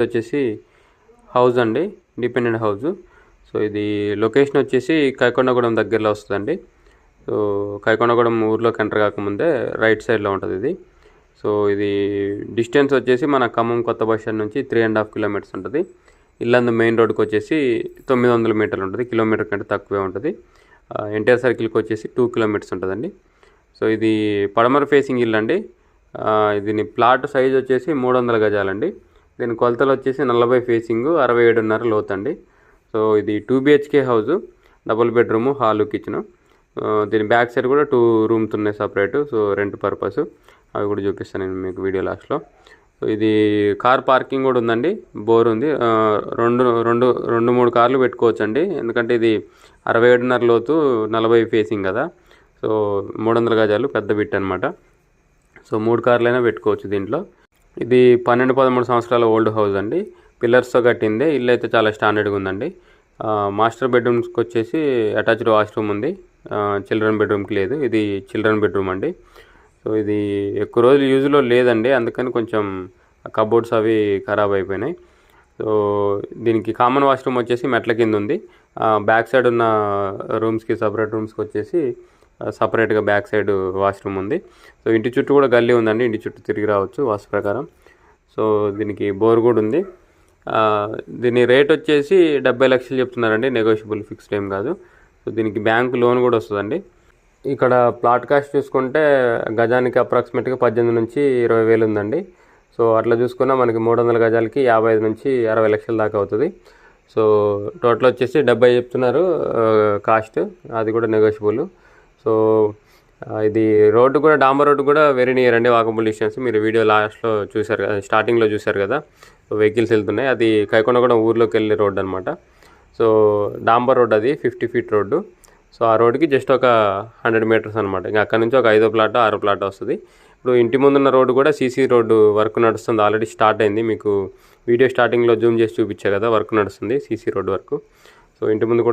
వచ్చేసి హౌస్ అండి, independent house. So ఇది లొకేషన్ వచ్చేసి కైకొండగూడెం దగ్గరలో వస్తుందండి. సో కైకొండగూడెం ఊర్లోకి ఎంటర్ కాకముందే రైట్ సైడ్లో ఉంటుంది ఇది. సో ఇది డిస్టెన్స్ వచ్చేసి మన ఖమ్మం కొత్త బస్ స్టాండ్ నుంచి 3.5 కిలోమీటర్స్ ఉంటుంది. ఇల్లందు మెయిన్ రోడ్కి వచ్చేసి 900 మీటర్లు ఉంటుంది, కిలోమీటర్ కంటే తక్కువే ఉంటుంది. ఎన్టీఆర్ సర్కిల్కి వచ్చేసి 2 కిలోమీటర్స్ ఉంటుందండి. సో ఇది పడమర ఫేసింగ్ ఇల్లు అండి. దీని ప్లాట్ సైజ్ వచ్చేసి 300 గజాలండి. దీని కొలతలు వచ్చేసి 40 ఫేసింగ్, 67.5 లోతు అండి. సో ఇది 2 BHK house, double bedroom, hall, kitchen. దీని బ్యాక్ సైడ్ కూడా 2 రూమ్స్ ఉన్నాయి సపరేటు. సో రెంట్ పర్పస్ అవి కూడా చూపిస్తాను నేను మీకు వీడియో లాస్ట్లో. సో ఇది కార్ పార్కింగ్ కూడా ఉందండి, బోర్ ఉంది. రెండు మూడు కార్లు పెట్టుకోవచ్చు అండి, ఎందుకంటే ఇది 67.5 లోతు, 40 ఫేసింగ్ కదా. సో 300 గజాలు పెద్ద బిట్ అనమాట. సో 3 కార్లైనా పెట్టుకోవచ్చు దీంట్లో. ఇది 12-13 సంవత్సరాల ఓల్డ్ హౌస్ అండి, పిల్లర్స్తో కట్టిందే. ఇల్లు అయితే చాలా స్టాండర్డ్గా ఉందండి. మాస్టర్ బెడ్రూమ్స్కి వచ్చేసి అటాచ్డ్ వాష్రూమ్ ఉంది, చిల్డ్రన్ బెడ్రూమ్కి లేదు. ఇది చిల్డ్రన్ బెడ్రూమ్ అండి. సో ఇది ఎక్కువ రోజులు యూజ్లో లేదండి, అందుకని కొంచెం కబోర్డ్స్ అవి ఖరాబ్ అయిపోయినాయి. సో దీనికి కామన్ వాష్రూమ్ వచ్చేసి మెట్ల కింద ఉంది. బ్యాక్ సైడ్ ఉన్న రూమ్స్కి, సపరేట్ రూమ్స్కి వచ్చేసి సపరేట్గా బ్యాక్ సైడ్ వాష్రూమ్ ఉంది. సో ఇంటి చుట్టూ కూడా గల్లీ ఉందండి, ఇంటి చుట్టూ తిరిగి రావచ్చు వాస్తు ప్రకారం. సో దీనికి బోర్ కూడా ఉంది. దీని రేట్ వచ్చేసి 70 లక్షలు చెప్తున్నారండి, నెగోషియబుల్, ఫిక్స్డ్ ఏం కాదు. సో దీనికి బ్యాంక్ లోన్ కూడా వస్తుందండి. ఇక్కడ ప్లాట్ కాస్ట్ చూసుకుంటే గజానికి అప్రాక్సిమేట్గా 18 నుంచి 20 వేలు ఉందండి. సో అట్లా చూసుకున్నా మనకి 300 గజాలకి 55 నుంచి 60 లక్షల దాకా అవుతుంది. సో టోటల్ వచ్చేసి 70 చెప్తున్నారు కాస్ట్, అది కూడా నెగోషియబుల్. సో ఇది రోడ్డు కూడా, డాంబర్ రోడ్డు కూడా వెరీ నియర్ అండి, వాకబుల్ డిస్టెన్స్. మీరు వీడియో లాస్ట్లో చూశారు కదా, స్టార్టింగ్లో చూశారు కదా, సో వెహికల్స్ వెళ్తున్నాయి. అది కైకొండగూడెం ఊర్లోకి వెళ్ళే రోడ్డు అనమాట. సో డాంబర్ రోడ్, అది 50 ఫీట్ రోడ్డు. సో ఆ రోడ్డుకి జస్ట్ ఒక 100 మీటర్స్ అనమాట. ఇంకా అక్కడ నుంచి ఒక 5వ ప్లాట్ 6వ ప్లాట్ వస్తుంది. ఇప్పుడు ఇంటి ముందున్న రోడ్డు కూడా సీసీ రోడ్డు వర్క్ నడుస్తుంది, ఆల్రెడీ స్టార్ట్ అయింది. మీకు వీడియో స్టార్టింగ్లో జూమ్ చేసి చూపించా కదా, వర్క్ నడుస్తుంది, సీసీ రోడ్డు వర్క్. సో ఇంటి ముందు కూడా